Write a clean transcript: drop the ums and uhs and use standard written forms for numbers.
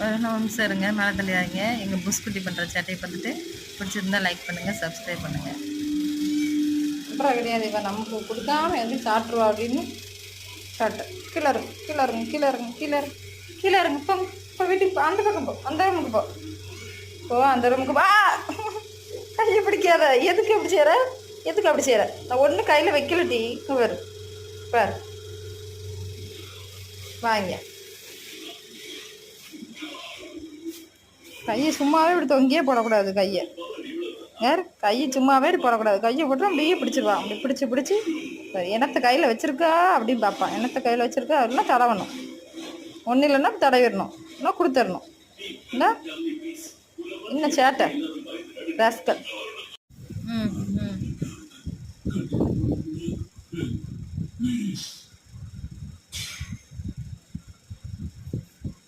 ஒரு நிமிஷம் இருங்க, மேலே தள்ளியாங்க. எங்கள் புஸ்குட்டி பண்ணுற சேட்டையை பார்த்துட்டு பிடிச்சிருந்தா லைக் பண்ணுங்கள், சப்ஸ்கிரைப் பண்ணுங்கள். அப்புறம் கிடையாது, இவன் நமக்கு கொடுக்காம எதுவும் சாப்பிட்ருவா அப்படின்னு சாப்பிட்ட. கீழே இருங்க, கீழே இருங்க, கீழே இருங்க, கீழே கீழே இருங்க. இப்போ இப்போ வீட்டுக்கு அந்த பக்கம் போ, அந்த ரூமுக்கு போ, அந்த ரூமுக்கு வா. கையை பிடிக்காத. எதுக்கு அப்படி செய்கிற? எதுக்கு அப்படி செய்கிற? நான் ஒன்றும் கையில் வைக்கலட்டி. பாரு பாரு, வாங்க. கையை சும்மாவே இப்படி தொங்கியே போடக்கூடாது. கையை கையை சும்மாவே இப்படி போடக்கூடாது. கையை போட்டு அப்படியே பிடிச்சிருவான். அப்படி பிடிச்சி என்னத்தை கையில் வச்சுருக்கா அப்படின்னு பார்ப்பான். என்னத்தை கையில் வச்சுருக்கா அப்படின்னா தடவணும். ஒன்றும் இல்லைன்னா தடவிடணும், இன்னும் கொடுத்துடணும். இல்லை இன்னும் சேட்டை ராஸ்கல். ம் ம்